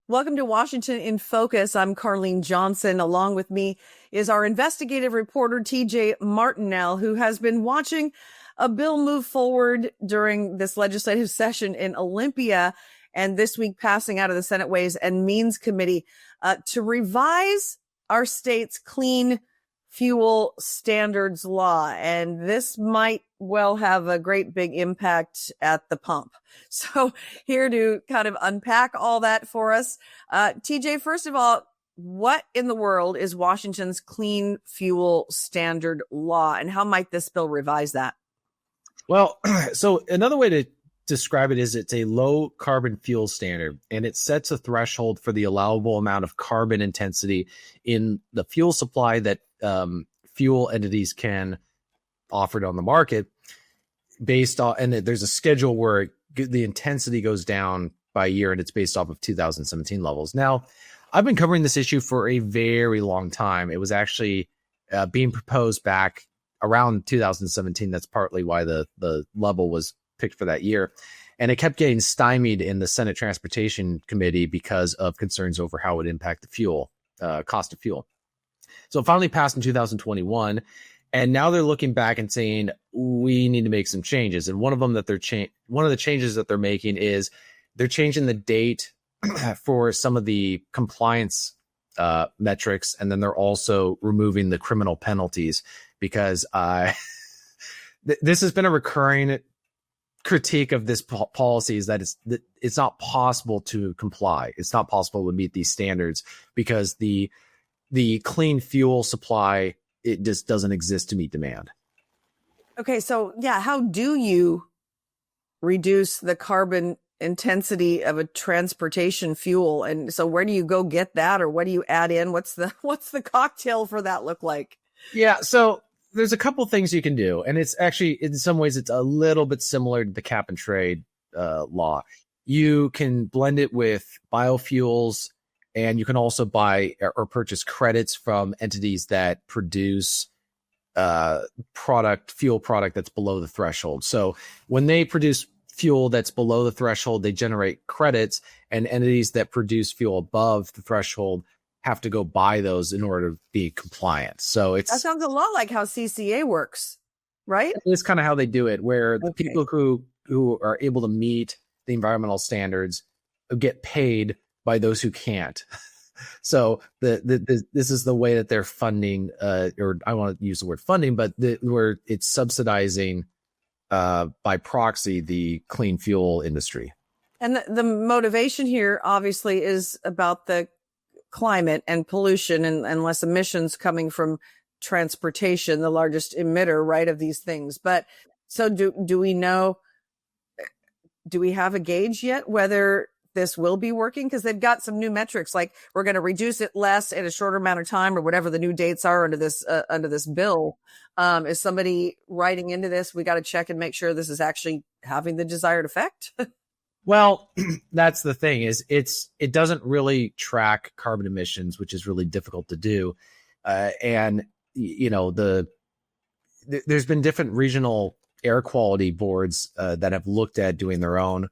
Welcome to Washington in Focus. I'm Carlene Johnson. Along with me is our investigative reporter, TJ Martinell, who has been watching a bill move forward during this legislative session in Olympia and this week passing out of the Senate Ways and Means Committee to revise our state's clean fuel standards law. And this might well have a great big impact at the pump. So here to kind of unpack all that for us, TJ, first of all, what in the world is Washington's clean fuel standard law, and how might this bill revise that? Well, so another way to describe it is it's a low carbon fuel standard, and it sets a threshold for the allowable amount of carbon intensity in the fuel supply that fuel entities can offer on the market based on, and there's a schedule where the intensity goes down by year, and it's based off of 2017 levels. Now, I've been covering this issue for a very long time. It was actually being proposed back around 2017. That's partly why the level was picked for that year. And it kept getting stymied in the Senate Transportation Committee because of concerns over how it would impact the fuel, cost of fuel. So it finally passed in 2021. And now they're looking back and saying, we need to make some changes. And one of them that one of the changes that they're making is they're changing the date for some of the compliance metrics. And then they're also removing the criminal penalties because this has been a recurring critique of this policy, is that it's not possible to comply. It's not possible to meet these standards because the clean fuel supply, it just doesn't exist to meet demand. Okay, so yeah, how do you reduce the carbon intensity of a transportation fuel? And so where do you go get that, or what do you add in? What's the cocktail for that look like? Yeah, so there's a couple things you can do, and it's actually, in some ways, it's a little bit similar to the cap and trade law. You can blend it with biofuels, and you can also buy or purchase credits from entities that produce fuel product that's below the threshold. So when they produce fuel that's below the threshold, they generate credits, and entities that produce fuel above the threshold have to go buy those in order to be compliant. So that sounds a lot like how CCA works, right? It's kind of how they do it, where the people who are able to meet the environmental standards get paid by those who can't. So this is the way that they're funding, or I want to use the word funding, but where it's subsidizing by proxy the clean fuel industry. And the motivation here obviously is about the climate and pollution, and less emissions coming from transportation, the largest emitter, right, of these things. But so do we know, do we have a gauge yet whether this will be working? Because they've got some new metrics, like we're going to reduce it less in a shorter amount of time, or whatever the new dates are under this bill. Is somebody writing into this? We got to check and make sure this is actually having the desired effect. Well, that's the thing, is it doesn't really track carbon emissions, which is really difficult to do. And there's been different regional air quality boards that have looked at doing their own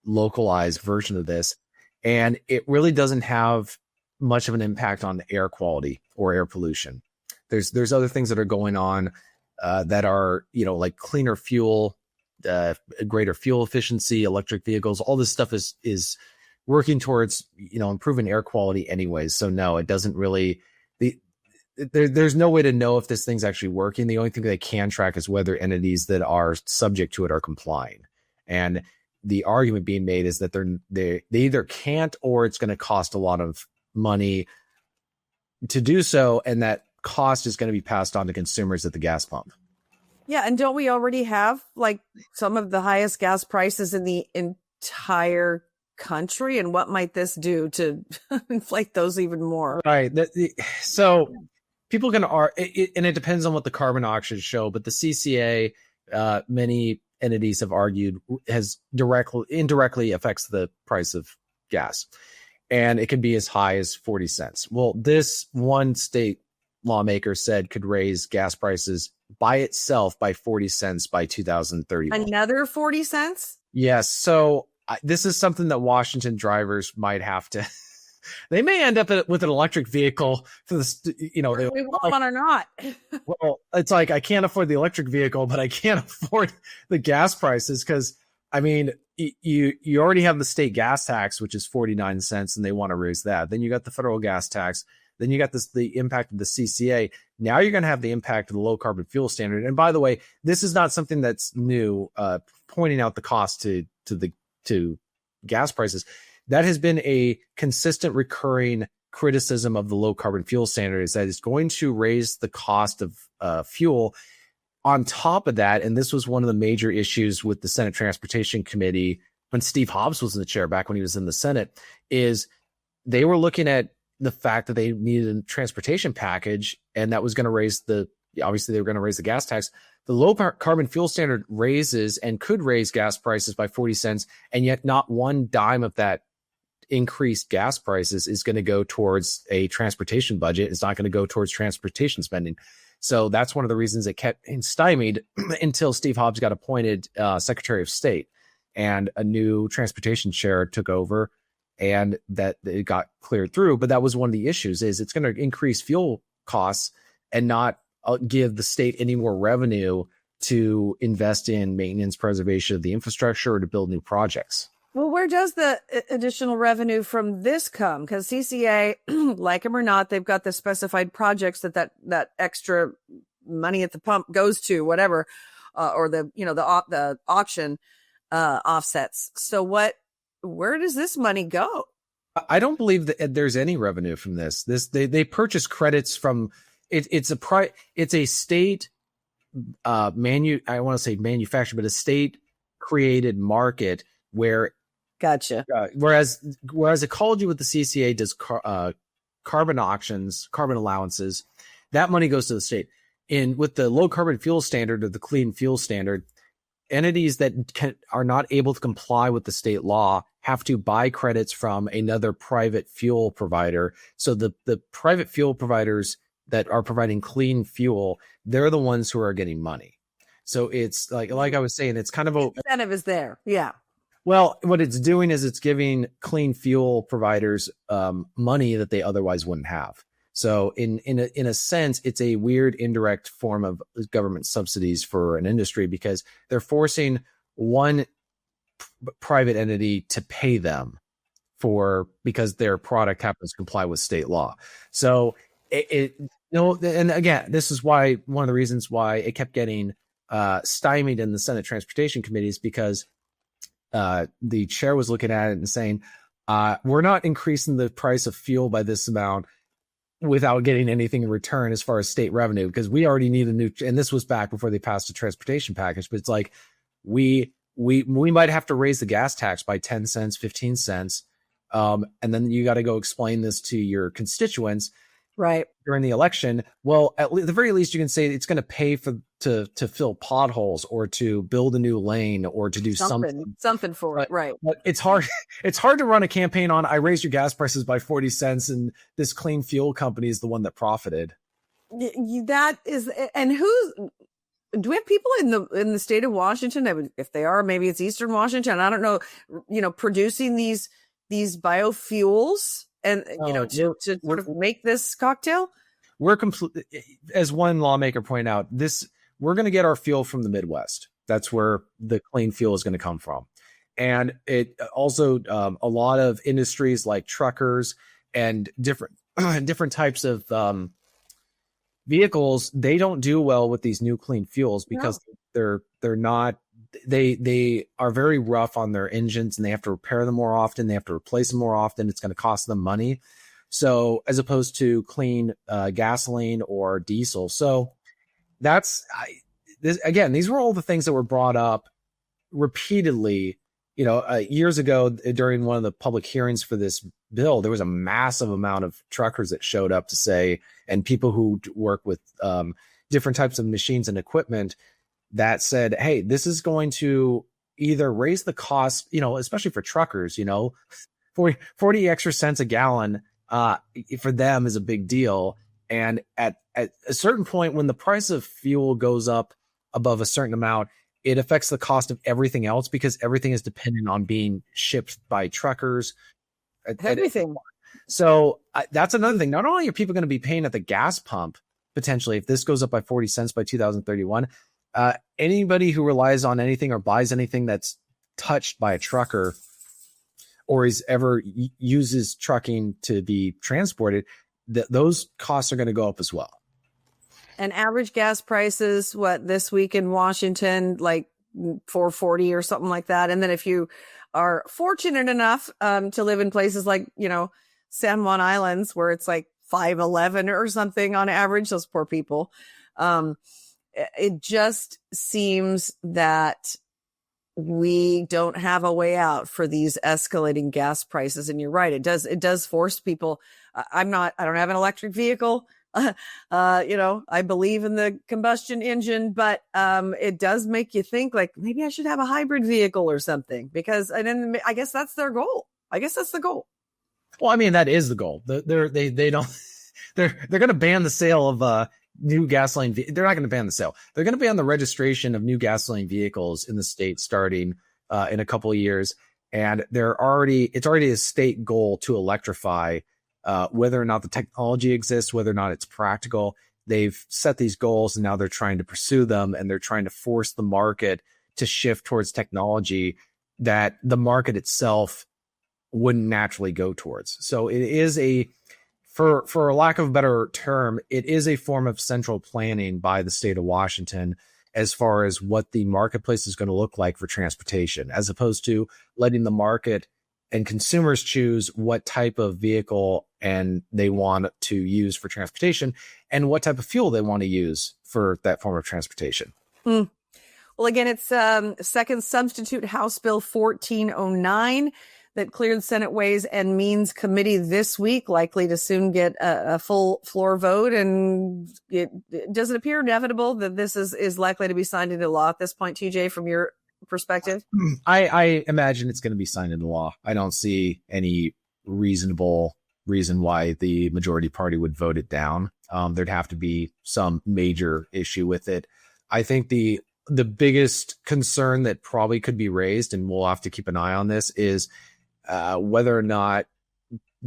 localized version of this, and it really doesn't have much of an impact on air quality or air pollution. There's other things that are going on that are, like cleaner fuel, greater fuel efficiency, electric vehicles. All this stuff is working towards, improving air quality anyways. So no, it doesn't really, there's no way to know if this thing's actually working. The only thing they can track is whether entities that are subject to it are complying. And the argument being made is that they either can't, or it's going to cost a lot of money to do so, and that cost is going to be passed on to consumers at the gas pump. Yeah, and don't we already have like some of the highest gas prices in the entire country? And what might this do to inflate those even more? Right. So people can and it depends on what the carbon auctions show, but the CCA, many entities have argued, has indirectly affects the price of gas, and it can be as high as 40 cents. Well, this one state lawmaker said could raise gas prices by itself by 40 cents by 2031. Another 40 cents? Yes. So this is something that Washington drivers might have to They may end up with an electric vehicle for whether we want one or not. Well, it's like, I can't afford the electric vehicle, but I can't afford the gas prices. Cause I mean, you already have the state gas tax, which is 49 cents, and they want to raise that. Then you got the federal gas tax. Then you got the impact of the CCA. Now you're going to have the impact of the low carbon fuel standard. And by the way, this is not something that's new, pointing out the cost to gas prices. That has been a consistent recurring criticism of the low carbon fuel standard, is that it's going to raise the cost of fuel. On top of that, and this was one of the major issues with the Senate Transportation Committee when Steve Hobbs was in the chair back when he was in the Senate, is they were looking at the fact that they needed a transportation package, and that was going to obviously they were going to raise the gas tax. The low carbon fuel standard raises and could raise gas prices by 40 cents, and yet not one dime of that increased gas prices is going to go towards a transportation budget. It's not going to go towards transportation spending. So that's one of the reasons it kept stymied until Steve Hobbs got appointed Secretary of State, and a new transportation chair took over, and that it got cleared through. But that was one of the issues, is it's going to increase fuel costs and not give the state any more revenue to invest in maintenance, preservation of the infrastructure, or to build new projects. Well, where does the additional revenue from this come? Because CCA, like them or not, they've got the specified projects that extra money at the pump goes to, whatever, or the auction offsets. So where does this money go? I don't believe that there's any revenue from this. They purchase credits from it. It's a state I want to say manufactured, but a state created market where. Gotcha. Whereas ecology with the CCA does carbon auctions, carbon allowances, that money goes to the state. With the low carbon fuel standard, or the clean fuel standard, entities that are not able to comply with the state law have to buy credits from another private fuel provider. So the private fuel providers that are providing clean fuel, they're the ones who are getting money. So it's like I was saying, it's kind of the incentive is there. Yeah. Well, what it's doing is it's giving clean fuel providers money that they otherwise wouldn't have. So in a sense, it's a weird indirect form of government subsidies for an industry, because they're forcing one private entity to pay them because their product happens to comply with state law. So and again, this is why one of the reasons why it kept getting stymied in the Senate Transportation Committees, because the chair was looking at it and saying, we're not increasing the price of fuel by this amount without getting anything in return as far as state revenue, because we already need and this was back before they passed a transportation package, but it's like, we might have to raise the gas tax by 10 cents, 15 cents. And then you got to go explain this to your constituents. Right. During the election. Well, at the very least, you can say it's going to pay to fill potholes, or to build a new lane, or to do something for it. Right. But it's hard to run a campaign on, I raised your gas prices by 40 cents and this clean fuel company is the one that profited. That is, and do we have people in the state of Washington? If they are, maybe it's Eastern Washington, I don't know, producing these biofuels and, to sort of make this cocktail? We're completely, as one lawmaker pointed out, we're going to get our fuel from the Midwest. That's where the clean fuel is going to come from. And it also, a lot of industries like truckers and different types of vehicles, they don't do well with these new clean fuels, because they're not, they are very rough on their engines, and they have to repair them more often. They have to replace them more often. It's going to cost them money. So as opposed to clean gasoline or diesel. So these were all the things that were brought up repeatedly, years ago during one of the public hearings for this bill. There was a massive amount of truckers that showed up to say, and people who work with different types of machines and equipment, that said, hey, this is going to either raise the cost, especially for truckers, 40 extra cents a gallon for them is a big deal. And at a certain point, when the price of fuel goes up above a certain amount, it affects the cost of everything else, because everything is dependent on being shipped by truckers. Everything. So that's another thing. Not only are people going to be paying at the gas pump, potentially, if this goes up by 40 cents by 2031, anybody who relies on anything or buys anything that's touched by a trucker or is ever uses trucking to be transported, those costs are going to go up as well. And average gas prices, this week in Washington, like $4.40 or something like that. And then if you are fortunate enough to live in places like, San Juan Islands, where it's like $5.11 or something on average, those poor people. It just seems that we don't have a way out for these escalating gas prices. And you're right. It does force people. I don't have an electric vehicle. I believe in the combustion engine, but it does make you think like maybe I should have a hybrid vehicle or something, because I guess that's their goal. I guess that's the goal. Well, I mean, that is the goal. They're going to ban the sale of new gasoline. They're not going to ban the sale. They're going to ban the registration of new gasoline vehicles in the state starting in a couple of years. And it's already a state goal to electrify, whether or not the technology exists, whether or not it's practical. They've set these goals and now they're trying to pursue them, and they're trying to force the market to shift towards technology that the market itself wouldn't naturally go towards. So it is for a lack of a better term, it is a form of central planning by the state of Washington as far as what the marketplace is going to look like for transportation, as opposed to letting the market and consumers choose what type of vehicle and they want to use for transportation and what type of fuel they want to use for that form of transportation. Well, again, it's second substitute House Bill 1409 that cleared Senate Ways and Means Committee this week, likely to soon get a full floor vote. And does it appear inevitable that this is likely to be signed into law at this point, TJ, from your perspective? I imagine it's going to be signed into law. I don't see any reasonable reason why the majority party would vote it down. There'd have to be some major issue with it. I think the biggest concern that probably could be raised, and we'll have to keep an eye on this, is whether or not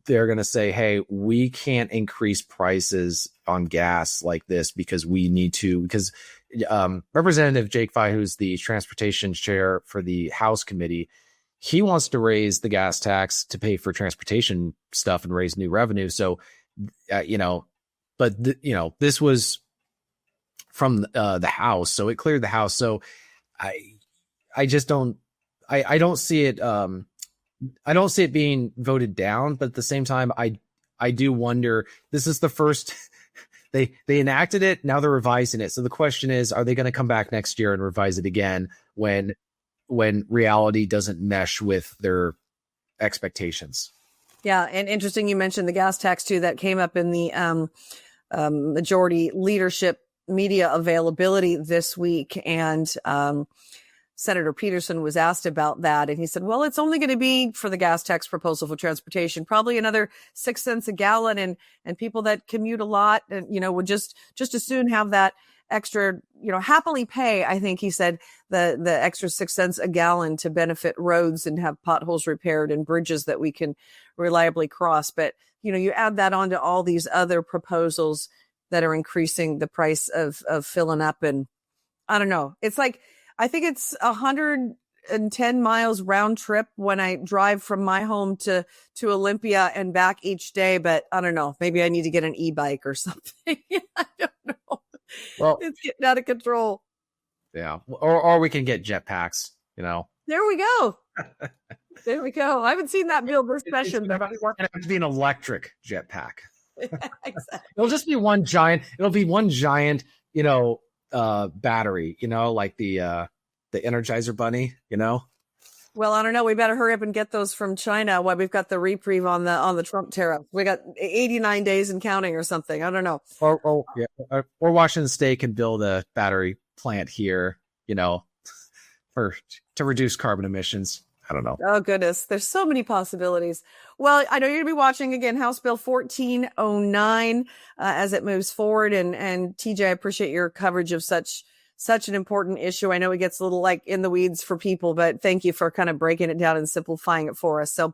they're going to say, hey, we can't increase prices on gas like this because we need to, because Representative Jake Fye, who's the transportation chair for the House committee, he wants to raise the gas tax to pay for transportation stuff and raise new revenue. So, this was from the House, so it cleared the House. So I just don't, I don't see it. I don't see it being voted down, but at the same time, I do wonder, this is the first, they enacted it. Now they're revising it. So the question is, are they going to come back next year and revise it again when reality doesn't mesh with their expectations? Yeah. And interesting, you mentioned the gas tax too. That came up in the majority leadership media availability this week. And Senator Peterson was asked about that, and he said, well, it's only going to be for the gas tax proposal for transportation, probably another 6 cents a gallon. And people that commute a lot, would just as soon have that extra, happily pay, I think he said, the extra 6 cents a gallon to benefit roads and have potholes repaired and bridges that we can reliably cross. But, you add that on to all these other proposals that are increasing the price of filling up. And I don't know. It's like, I think it's 110 miles round trip when I drive from my home to Olympia and back each day. But I don't know. Maybe I need to get an e-bike or something. I don't know. Well, it's getting out of control. Yeah. Or we can get jetpacks, There we go. There we go. I haven't seen that bill this session. It's going to have to be an electric jetpack. Exactly. It'll just be one giant, battery, like the Energizer Bunny, Well, I don't know. We better hurry up and get those from China while we've got the reprieve on the Trump tariff. We got 89 days and counting or something. I don't know. Or Washington State can build a battery plant here, to reduce carbon emissions. I don't know. Oh, goodness. There's so many possibilities. Well, I know you're going to be watching again House Bill 1409 as it moves forward. And TJ, I appreciate your coverage of such an important issue. I know it gets a little like in the weeds for people, but thank you for kind of breaking it down and simplifying it for us. So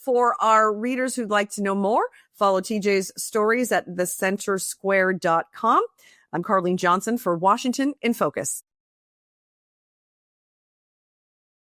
For our readers who'd like to know more, follow TJ's stories at thecentersquare.com. I'm Carlene Johnson for Washington in Focus.